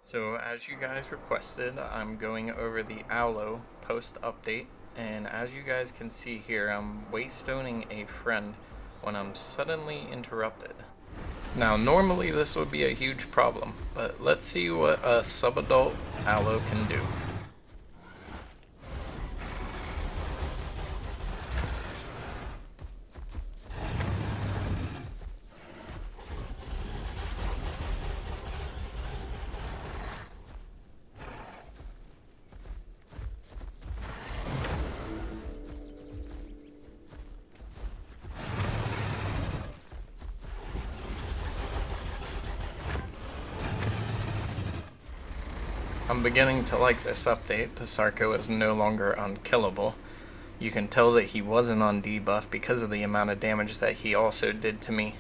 So as you guys requested, I'm going over the Allo post-update, and as you guys can see here, I'm waystoning a friend when I'm suddenly interrupted. Now normally this would be a huge problem, but let's see what a subadult Allo can do. I'm beginning to like this update. The Sarco is no longer unkillable. You can tell that he wasn't on debuff because of the amount of damage that he also did to me.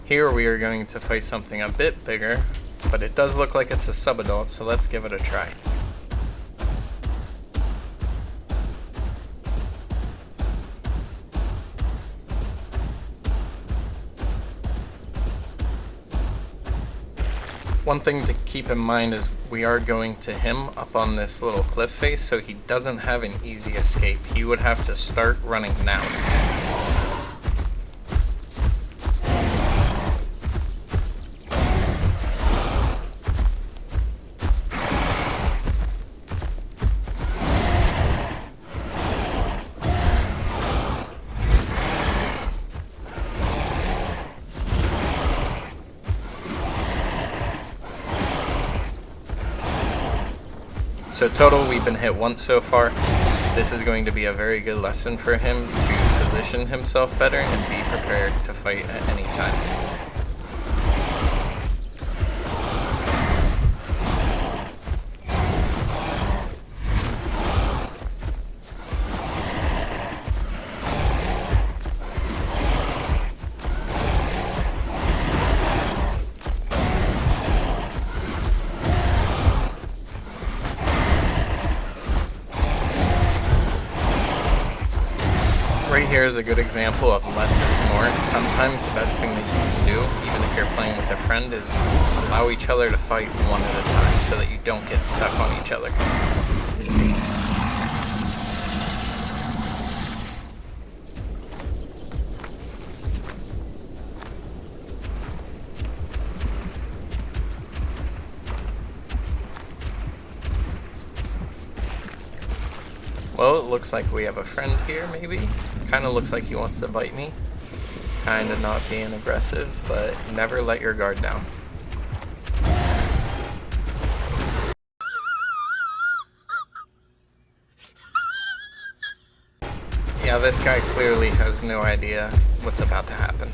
Here we are going to fight something a bit bigger, but it does look like it's a subadult, so let's give it a try. One thing to keep in mind is we are going to him up on this little cliff face, so he doesn't have an easy escape. He would have to start running now. So total, we've been hit once so far. This is going to be a very good lesson for him to position himself better and be prepared to fight at any time. Right here is a good example of less is more. Sometimes the best thing that you can do, even if you're playing with a friend, is allow each other to fight one at a time so that you don't get stuck on each other. Well, it looks like we have a friend here, maybe? Kinda looks like he wants to bite me. Kinda not being aggressive, but never let your guard down. Yeah, this guy clearly has no idea what's about to happen.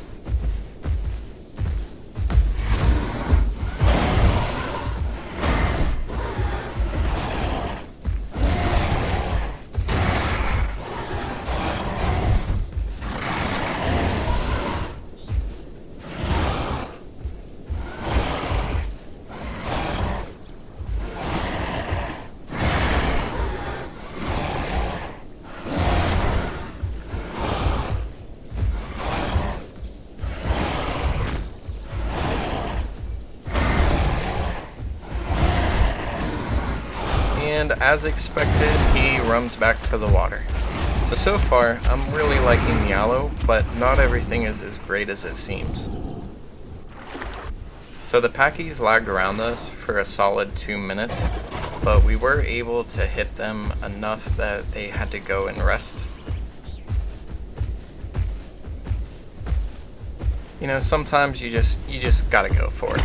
And as expected, he runs back to the water. So far, I'm really liking the Allo, but not everything is as great as it seems. So the Pakis lagged around us for a solid 2 minutes, but we were able to hit them enough that they had to go and rest. You know, sometimes you just gotta go for it.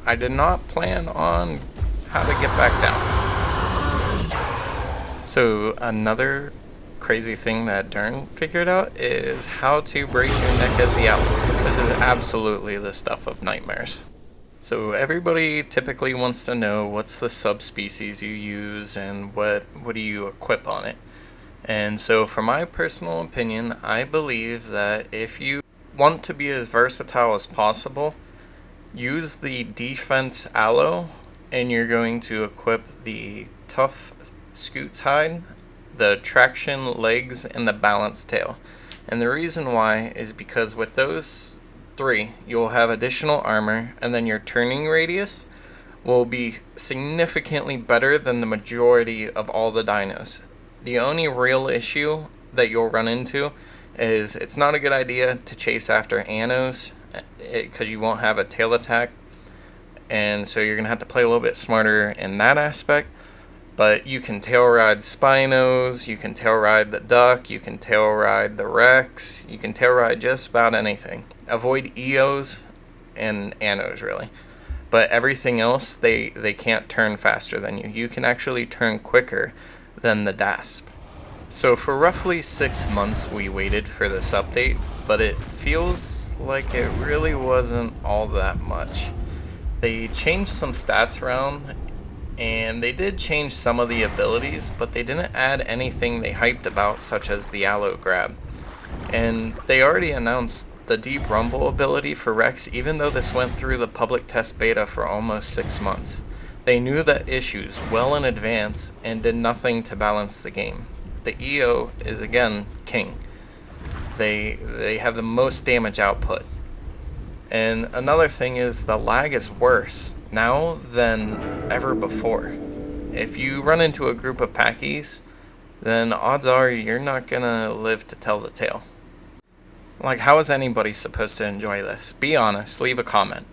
I did not plan on how to get back down. So another crazy thing that Dern figured out is how to break your neck as the Allo. This is absolutely the stuff of nightmares. So everybody typically wants to know what's the subspecies you use and what do you equip on it. And so for my personal opinion, I believe that if you want to be as versatile as possible, use the defense Allo, and you're going to equip the tough Scoot's hide the traction legs, and the balance tail. And the reason why is because with those three, you'll have additional armor, and then your turning radius will be significantly better than the majority of all the dinos. The only real issue that you'll run into is it's not a good idea to chase after Anos because you won't have a tail attack, and so you're going to have to play a little bit smarter in that aspect. But you can tail ride Spinos, you can tail ride the Duck, you can tail ride the Rex, you can tail ride just about anything. Avoid Eos and Anos, really. But everything else, they can't turn faster than you. You can actually turn quicker than the DASP. So for roughly 6 months we waited for this update, but it feels like it really wasn't all that much. They changed some stats around, and they did change some of the abilities, but they didn't add anything they hyped about, such as the Allo grab. And they already announced the Deep Rumble ability for Rex, even though this went through the public test beta for almost 6 months. They knew the issues well in advance and did nothing to balance the game. The EO is again king. They have the most damage output. And another thing is the lag is worse now than ever before. If you run into a group of Pakis, then odds are you're not gonna live to tell the tale. Like, how is anybody supposed to enjoy this? Be honest, leave a comment.